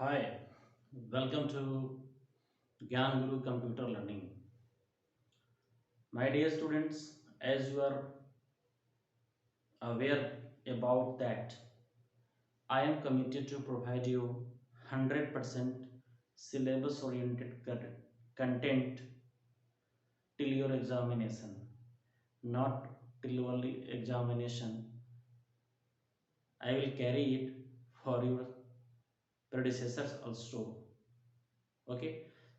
Hi, welcome to Gyan Guru Computer Learning. My dear students, as you are aware about that, I am committed to provide you 100% syllabus oriented content till your examination, not till only examination. I will carry it for your predecessors also. Okay,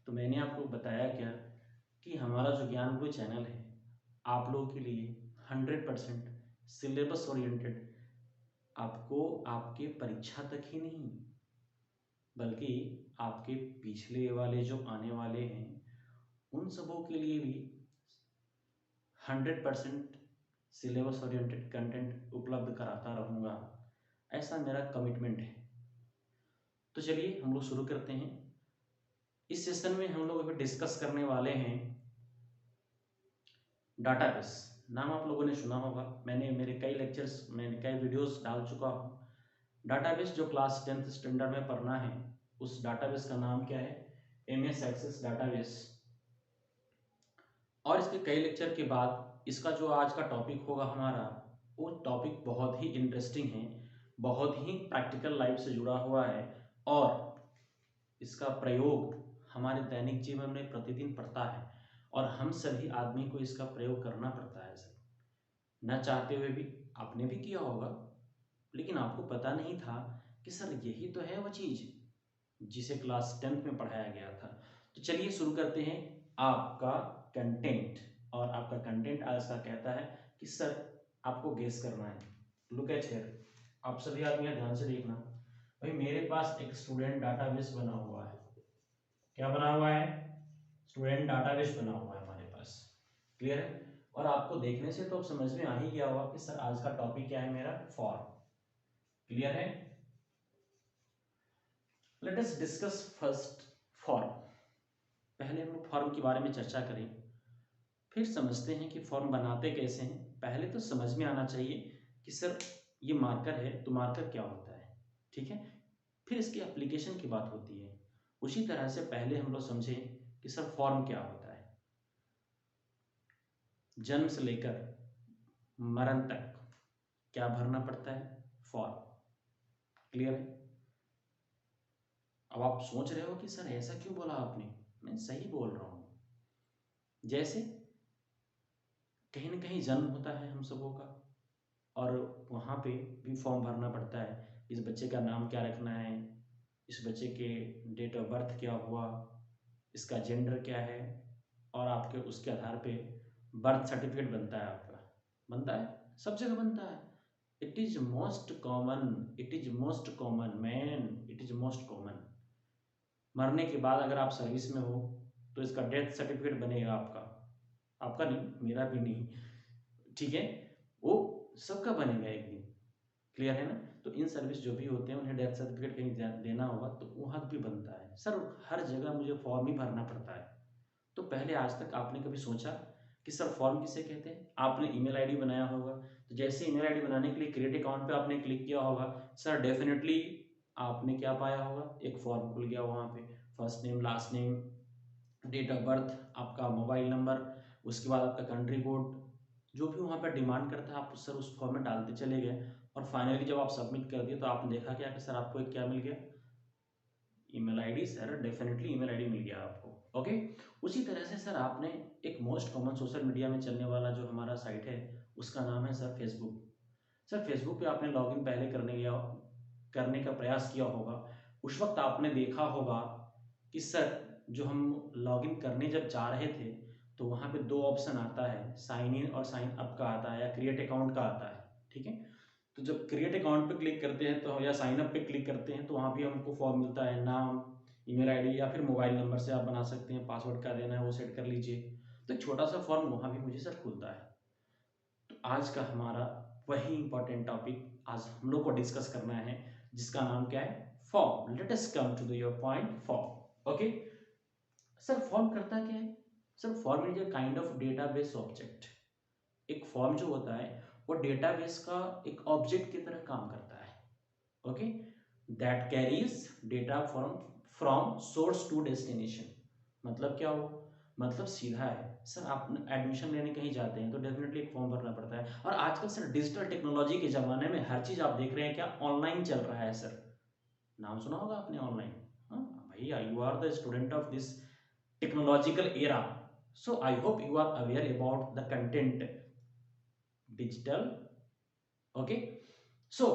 तो मैंने आपको बताया क्या कि हमारा जो ज्ञान गुरु channel है आप लोगों के लिए 100% सिलेबस ओरिएंटेड, आपको आपके परीक्षा तक ही नहीं बल्कि आपके पिछले वाले जो आने वाले हैं उन सबों के लिए भी 100% सिलेबस ओरिएंटेड कंटेंट उपलब्ध कराता रहूँगा, ऐसा मेरा कमिटमेंट है। तो चलिए हम लोग शुरू करते हैं। इस सेशन में हम लोग अभी डिस्कस करने वाले हैं डाटाबेस। नाम आप लोगों ने सुना होगा, मैंने मैंने कई वीडियोस डाल चुका हूँ। डाटाबेस जो क्लास 10th स्टैंडर्ड में पढ़ना है उस डाटाबेस का नाम क्या है, MS एक्सेस डाटाबेस। और इसके कई लेक्चर के बाद इसका जो आज का टॉपिक होगा हमारा, वो टॉपिक बहुत ही इंटरेस्टिंग है, बहुत ही प्रैक्टिकल लाइफ से जुड़ा हुआ है और इसका प्रयोग हमारे दैनिक जीवन में प्रतिदिन पड़ता है और हम सभी आदमी को इसका प्रयोग करना पड़ता है सर, न चाहते हुए भी। आपने भी किया होगा लेकिन आपको पता नहीं था कि सर यही तो है वो चीज़ जिसे क्लास 10th में पढ़ाया गया था। तो चलिए शुरू करते हैं आपका कंटेंट। और आपका कंटेंट आज का कहता है कि सर आपको गेस करना है। लुक एट हियर, आप सभी आदमी यहाँ ध्यान से देखना। भाई मेरे पास एक स्टूडेंट डाटाबेस बना हुआ है। क्या बना हुआ है? स्टूडेंट डाटाबेस बना हुआ है हमारे पास। क्लियर है? और आपको देखने से तो अब समझ में आ ही गया होगा कि सर आज का टॉपिक क्या है मेरा, फॉर्म। क्लियर है? Let us discuss first form. पहले हम फॉर्म के बारे में चर्चा करें, फिर समझते हैं कि फॉर्म बनाते कैसे हैं। पहले तो समझ में आना चाहिए कि सर ये मार्कर है तो मार्कर क्या होता है, ठीक है। फिर इसकी एप्लीकेशन की बात होती है। उसी तरह से पहले हम लोग समझें कि सर फॉर्म क्या होता है। जन्म से लेकर मरण तक क्या भरना पड़ता है? फॉर्म। क्लियर है? अब आप सोच रहे हो कि सर ऐसा क्यों बोला आपने। मैं सही बोल रहा हूं। जैसे कहीं ना कहीं जन्म होता है हम सबों का और वहाँ पे भी फॉर्म भरना पड़ता है। इस बच्चे का नाम क्या रखना है, इस बच्चे के डेट ऑफ बर्थ क्या हुआ, इसका जेंडर क्या है, और आपके उसके आधार पे बर्थ सर्टिफिकेट बनता है। आपका बनता है, सब जगह बनता है। It is most common, it is most common man, it is most common. मरने के बाद अगर आप सर्विस में हो तो इसका डेथ सर्टिफिकेट बनेगा आपका। आपका नहीं, मेरा भी नहीं, ठीक है, वो सबका बनेगा एक दिन। क्लियर है ना? तो इन सर्विस जो भी होते हैं उन्हें डेथ सर्टिफिकेट कहीं देना होगा तो वहाँ भी बनता है। सर हर जगह मुझे फॉर्म ही भरना पड़ता है। तो पहले आज तक आपने कभी सोचा कि सर फॉर्म किसे कहते हैं? आपने ईमेल आईडी बनाया होगा, तो जैसे ईमेल आईडी बनाने के लिए क्रिएट अकाउंट पे आपने क्लिक किया होगा, सर डेफिनेटली आपने क्या पाया होगा, एक फॉर्म खुल गया वहाँ पे। First name, last name, date of birth, आपका मोबाइल नंबर, उसके बाद आपका कंट्री कोड, जो भी वहाँ पर डिमांड करता है आप सर उस फॉर्म में डालते चले गए। और फाइनली जब आप सबमिट कर दिए तो आपने देखा क्या कि सर आपको एक क्या मिल गया, email ID. Sir definitely email ID मिल गया आपको। ओके, उसी तरह से सर आपने एक मोस्ट कॉमन सोशल मीडिया में चलने वाला जो हमारा साइट है उसका नाम है सर फेसबुक। सर फेसबुक पे आपने लॉगिन पहले करने का प्रयास किया होगा। उस वक्त आपने देखा होगा कि सर जो हम लॉगिन करने जब जा रहे थे तो वहाँ पे दो ऑप्शन आता है, साइन इन और साइन अप का आता है या क्रिएट अकाउंट का आता है, ठीक है। तो जब क्रिएट अकाउंट पे क्लिक करते हैं तो या साइन अप पे क्लिक करते हैं तो वहाँ भी हमको फॉर्म मिलता है, नाम, ईमेल आईडी या फिर मोबाइल नंबर से आप बना सकते हैं, पासवर्ड क्या देना है वो सेट कर लीजिए। तो एक छोटा सा फॉर्म वहाँ भी मुझे सर खुलता है। तो आज का हमारा वही इंपॉर्टेंट टॉपिक आज हम लोग को डिस्कस करना है जिसका नाम क्या है, form. Let us come to the your point, form. Okay, sir form करता क्या है? Sir form is a kind of database object. एक फॉर्म जो होता है वो डेटाबेस का एक ऑब्जेक्ट की तरह काम करता है। Okay, that carries data from source to destination. मतलब क्या हो, मतलब सीधा है सर, आप एडमिशन लेने कहीं जाते हैं तो डेफिनेटली एक फॉर्म भरना पड़ता है। और आजकल सर डिजिटल टेक्नोलॉजी के ज़माने में हर चीज़ आप देख रहे हैं क्या, ऑनलाइन चल रहा है सर। नाम सुना होगा आपने ऑनलाइन। हाँ भैया, you are the student of this technological era, so I hope you are aware about the content digital. Okay, so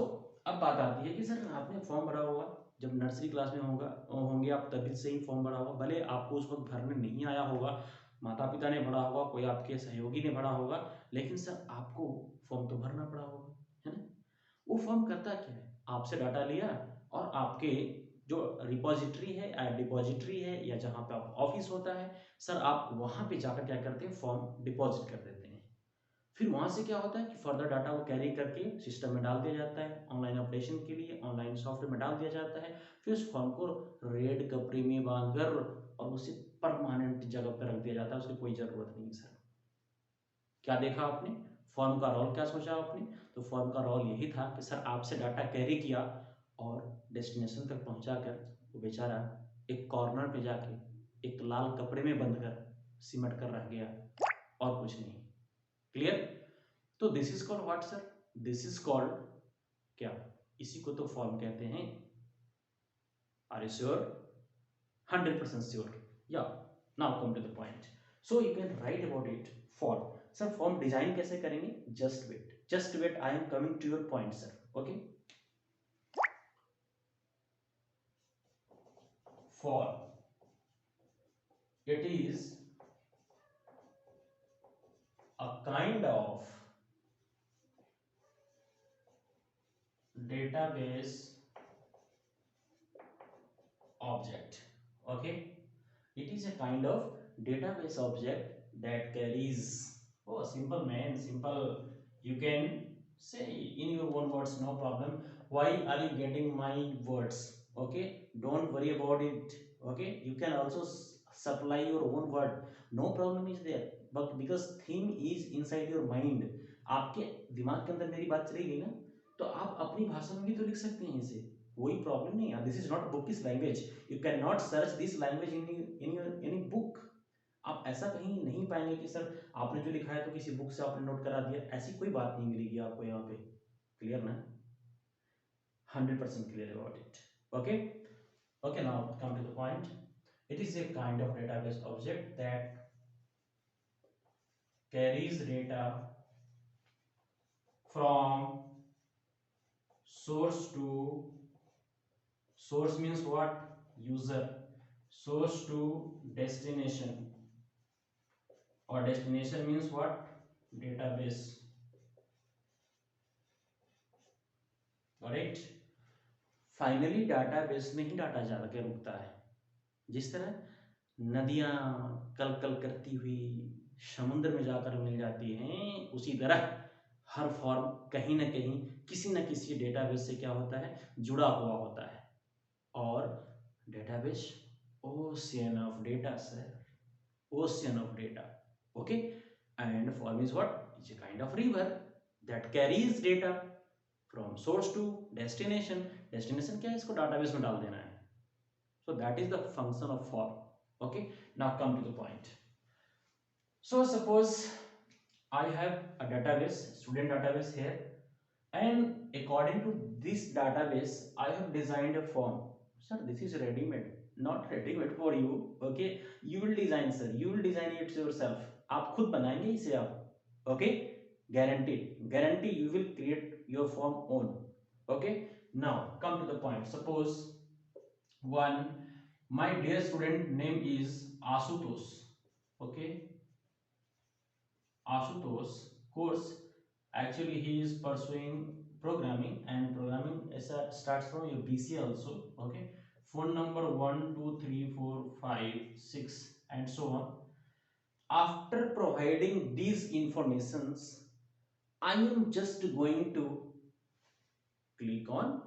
अब बात आती है कि सर आपने फॉर्म भरा होगा, जब नर्सरी क्लास में होंगे आप तभी से ही फॉर्म भरा होगा, भले आपको उस वक्त भरने नहीं आया होगा, माता पिता ने भरा होगा, कोई आपके सहयोगी ने भरा होगा, लेकिन सर आपको फॉर्म तो भरना पड़ा होगा, है ना। वो फॉर्म करता क्या है, आपसे डाटा लिया और आपके जो रिपोजिटरी है, डिपॉजिटरी है, या जहाँ पे आप ऑफिस होता है सर, आप वहाँ पे जाकर क्या करते हैं, फॉर्म डिपॉजिट कर देते हैं। फिर वहां से क्या होता है कि फर्दर डाटा को कैरी करके सिस्टम में डाल दिया जाता है, ऑनलाइन अपडेशन के लिए ऑनलाइन सॉफ्टवेयर में डाल दिया जाता है। फिर उस फॉर्म को रेड कपड़े में बांधकर और उसे परमानेंट जगह पर रख दिया जाता है, उसकी कोई ज़रूरत नहीं है सर। क्या देखा आपने, फॉर्म का रोल क्या सोचा आपने, तो फॉर्म का रोल यही था कि सर आपसे डाटा कैरी किया और डेस्टिनेशन तक पहुंचाकर वो बेचारा एक कॉर्नर पे जाके एक लाल कपड़े में बंद कर सिमट कर रह गया, और कुछ नहीं। क्लियर। तो this is called what sir, this is called क्या, इसी को तो फॉर्म कहते हैं। Are you sure, 100% sure, yeah. Now come to the point, so you can write about it. Form, sir form design कैसे करेंगे, just wait, I am coming to your point sir. Okay, form, it is a kind of database object. Okay, it is a kind of database object that carries, oh simple man, simple, you can say in your own words, no problem. Why are you getting my words? Okay, don't worry about it. Okay, you can also supply your own word, no problem is there, but because theme is inside your mind, आपके दिमाग के अंदर मेरी बात चली गई ना, तो आप अपनी भाषा में भी तो लिख सकते हैं इसे, कोई प्रॉब्लम नहीं है। This is not book is language, you can not search this language in any book. आप ऐसा कहीं नहीं पाएंगे कि सर आपने जो लिखा है तो किसी बुक से आपने नोट करा दिया, ऐसी कोई बात नहीं मिलेगी आपको यहाँ पे। क्लियर ना, 100% clear about it. Okay, okay, now come to the point. It is a kind of database object that carries data from source to, source means what, user, source to destination, or destination means what, database, correct. Finally database में ही data जाकर रुकता है। जिस तरह नदियां कल कल करती हुई समुद्र में जाकर मिल जाती हैं, उसी तरह हर फॉर्म कहीं ना कहीं किसी न किसी डेटाबेस से क्या होता है, जुड़ा हुआ होता है। और database, ocean of data sir, ocean of data. Okay, and form is what, it's a kind of river that carries data from source to destination. Destination क्या है, इसको database में डाल देना है, so that is the function of form. Okay, now come to the point. So suppose I have a database, student database here, and according to this database I have designed a form. Sir, this is ready made, not ready made for you. Okay, you will design sir, you will design it yourself, आप खुद बनाएंगे इसे आप। okay, guarantee you will create your form own. okay, now come to the point. Suppose one, my dear student name is Asutosh. okay, Asutosh course, actually he is pursuing programming, and programming starts from your BC also. okay, phone number 1 2 3 4 5 6 and so on. After providing these informations, I am just going to click on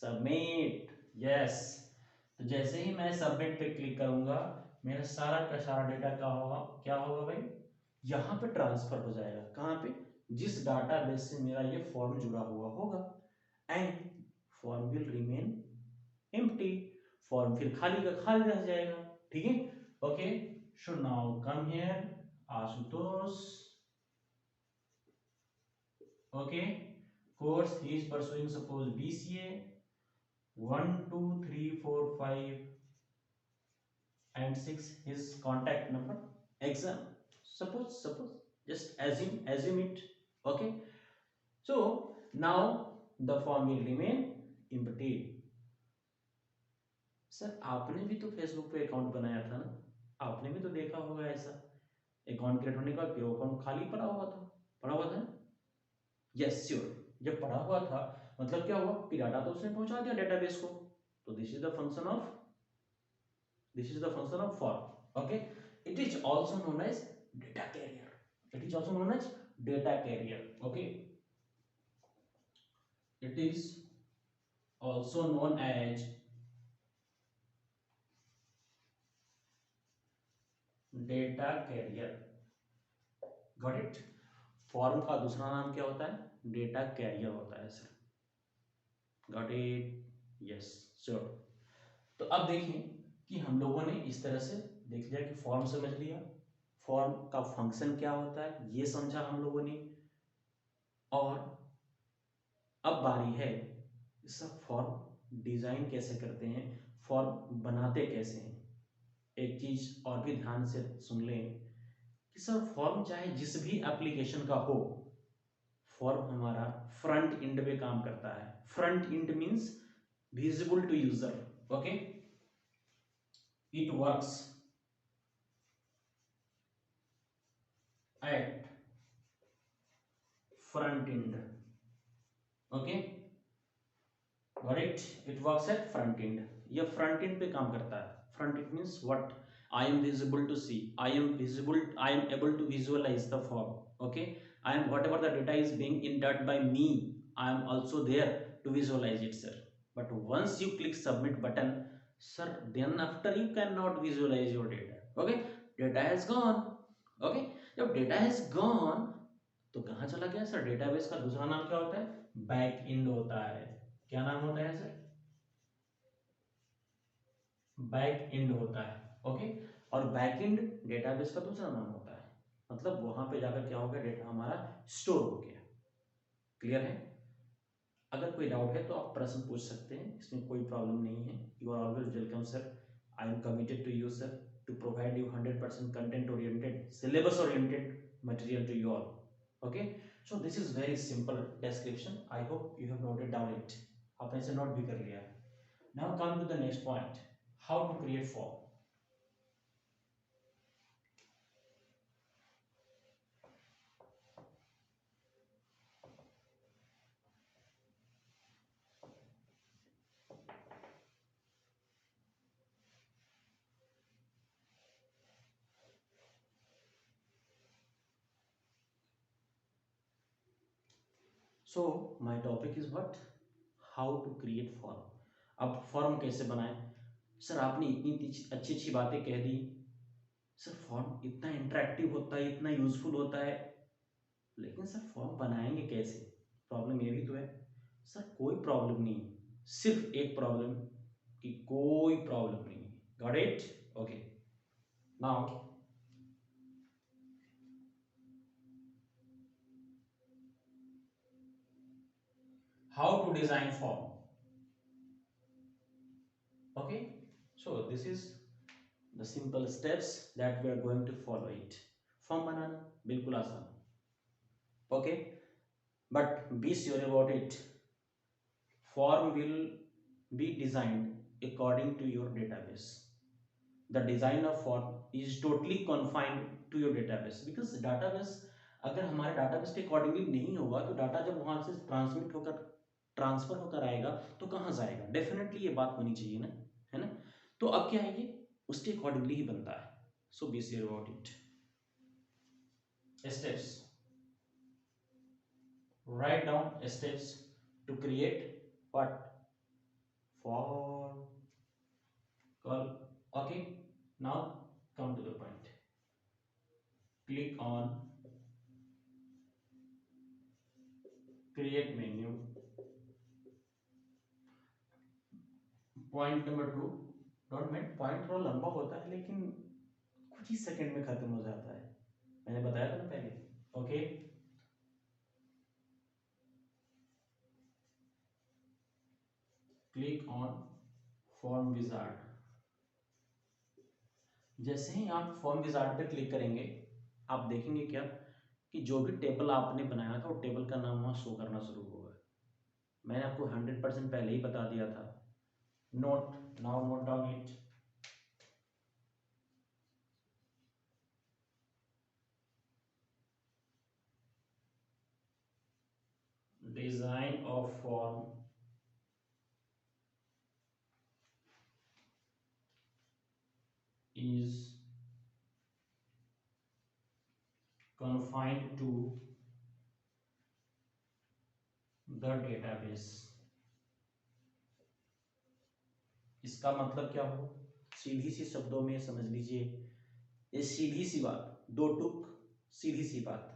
submit. Yes, तो जैसे ही मैं submit पे click करूंगा, मेरा सारा का सारा data क्या होगा भाई, यहाँ पे ट्रांसफर हो जाएगा। कहाँ पे, जिस डाटाबेस से मेरा ये फॉर्म जुड़ा हुआ होगा। And form will remain empty, form फिर खाली का खाली रह जाएगा। ठीक है, okay. So now come here Ashutosh, okay. Course he is pursuing suppose BCA, 1 2 3 4 5 and 6 his contact number, exam, suppose just assume it, okay। So now the form will remain empty। Sir आपने भी तो फेसबुक पे account बनाया था ना, आपने भी तो देखा होगा ऐसा, अकाउंट क्रिएट होने के बाद फिर अकाउंट खाली पड़ा हुआ था ना। यस श्योर, जब पड़ा हुआ था मतलब क्या हुआ कि डाटा तो उसने पहुंचा दिया डेटाबेस को, तो this is the function of form, okay. It is also known as data carrier, it is also known as data carrier, okay। It is also known as data carrier, got it। Form का दूसरा नाम क्या होता है, data career होता है sir, got it, yes sure. तो अब देखिए कि हम लोगों ने इस तरह से देख लिया कि फॉर्म समझ लिया, फॉर्म का फंक्शन क्या होता है ये समझा हम लोगों ने, और अब बारी है सब फॉर्म डिजाइन कैसे करते हैं, फॉर्म बनाते कैसे हैं। एक चीज और भी ध्यान से सुन लें कि सर फॉर्म चाहे जिस भी एप्लीकेशन का हो, फॉर्म हमारा फ्रंट एंड पे काम करता है। Front end means visible to user, okay. It works at front end, okay, got it. It works at front end, ये फ्रंट एंड पे काम करता है। Front end means what, I am visible to see, I am able to visualize the form, okay। I am whatever the data is being entered by me, I am also there to visualize it sir। But once you click submit button sir, then after you cannot visualize your data, okay। Data has gone, okay। जब data has gone तो कहाँ चला गया sir, database का दूसरा नाम क्या होता है, बैक एंड होता है। क्या नाम होता है सर, बैक एंड होता है, ओके। और बैक एंड डेटाबेस का दूसरा नाम होता है, मतलब वहां पे जाकर क्या हो गया, डेटा हमारा स्टोर हो गया। क्लियर है। अगर कोई डाउट है तो आप प्रश्न पूछ सकते हैं, इसमें कोई प्रॉब्लम नहीं है। You are always welcome sir, I am committed to you sir to provide you 100% content oriented, syllabus oriented material to you all, okay. So this is very simple description, I hope you have noted down it, आपने इसे note भी कर लिया। Now come to the next point, how to create form. So my topic is what, how to create form. अब form कैसे बनाएं sir, आपने इतनी अच्छी अच्छी बातें कह दी सर, फॉर्म इतना इंटरेक्टिव होता है, इतना यूजफुल होता है, लेकिन सर फॉर्म बनाएंगे कैसे, प्रॉब्लम ये भी तो है। सर कोई प्रॉब्लम नहीं, सिर्फ एक प्रॉब्लम कि कोई प्रॉब्लम नहीं, got it, okay. Now how to design form, okay। So this is the simple steps that we are going to follow it। Form बनाना बिल्कुल आसान, okay, but be sure about it, form will be designed according to your database। The design of form is totally confined to your database, because database अगर हमारे database के accordingly नहीं होगा तो data जब वहां से ट्रांसफर होकर आएगा तो कहाँ जाएगा, डेफिनेटली ये बात होनी चाहिए ना, है ना। तो अब क्या है, ये उसके अकॉर्डिंगली ही बनता है। So be sure about it. Steps, write down steps to create what, form, call, okay। Now come to the point, click on create menu, point number 2, don't mind, point थोड़ा लंबा होता है लेकिन कुछ ही सेकंड में खत्म हो जाता है, मैंने बताया था ना पहले। Okay, click on form wizard. जैसे ही आप फॉर्म विजार्ड पे क्लिक करेंगे, आप देखेंगे क्या कि जो भी टेबल आपने बनाया था वो टेबल का नाम वहाँ शो करना शुरू होगा। मैंने आपको 100% पहले ही बता दिया था। Note now, note down it. Design of form is confined to the database। इसका मतलब क्या हो, सीधी सी शब्दों में समझ लीजिए, ये सीधी सी बात, दो टुक सीधी सी बात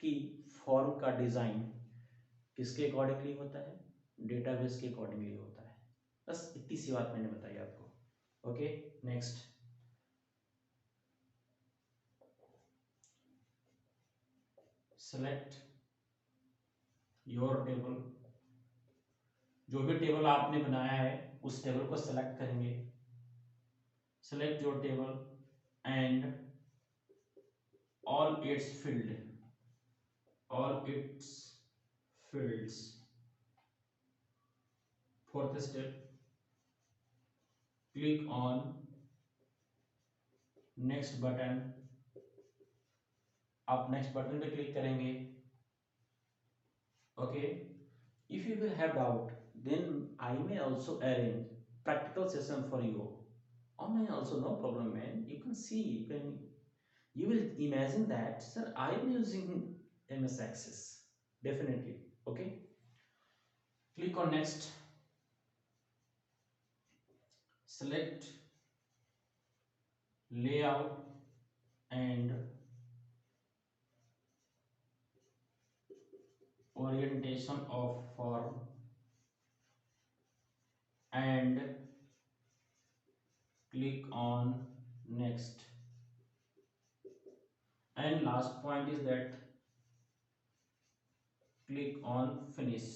कि फॉर्म का डिजाइन किसके अकॉर्डिंगली होता है, डेटाबेस के अकॉर्डिंगली होता है। बस इतनी सी बात मैंने बताई आपको। Okay, next, select your table. जो भी टेबल आपने बनाया है उस टेबल को सेलेक्ट करेंगे। Select your table and all its fields। Fourth step, click on next button। आप next button पे क्लिक करेंगे। Okay, if you will have doubt, then I may also arrange practical session for you online also, no problem man, you can see, you will imagine that sir I am using MS Access, definitely. Okay, click on next, select layout and orientation of form and click on next, and last point is that click on finish।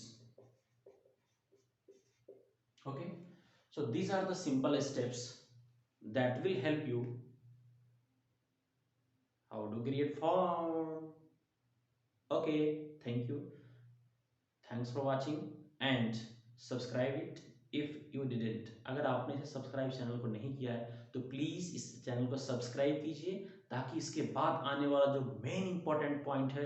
Okay, so these are the simple steps that will help you how to create form। Okay, thank you, thanks for watching and subscribe it if you didn't। अगर आपने इसे subscribe channel को नहीं किया है तो please इस channel को सब्सक्राइब कीजिए, ताकि इसके बाद आने वाला जो मेन इंपॉर्टेंट पॉइंट है,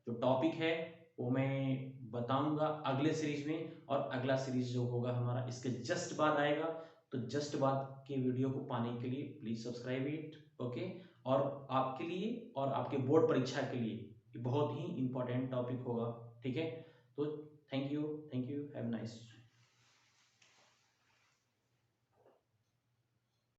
जो टॉपिक है, वो मैं बताऊंगा अगले सीरीज में। और अगला सीरीज जो होगा हमारा इसके जस्ट बाद आएगा, तो जस्ट बाद के वीडियो को पाने के लिए प्लीज सब्सक्राइब इट। ओके, और आपके लिए और आपके बोर्ड परीक्षा के लिए ये बहुत ही इंपॉर्टेंट टॉपिक होगा। ठीक है, तो थैंक यू, हैव नाइस।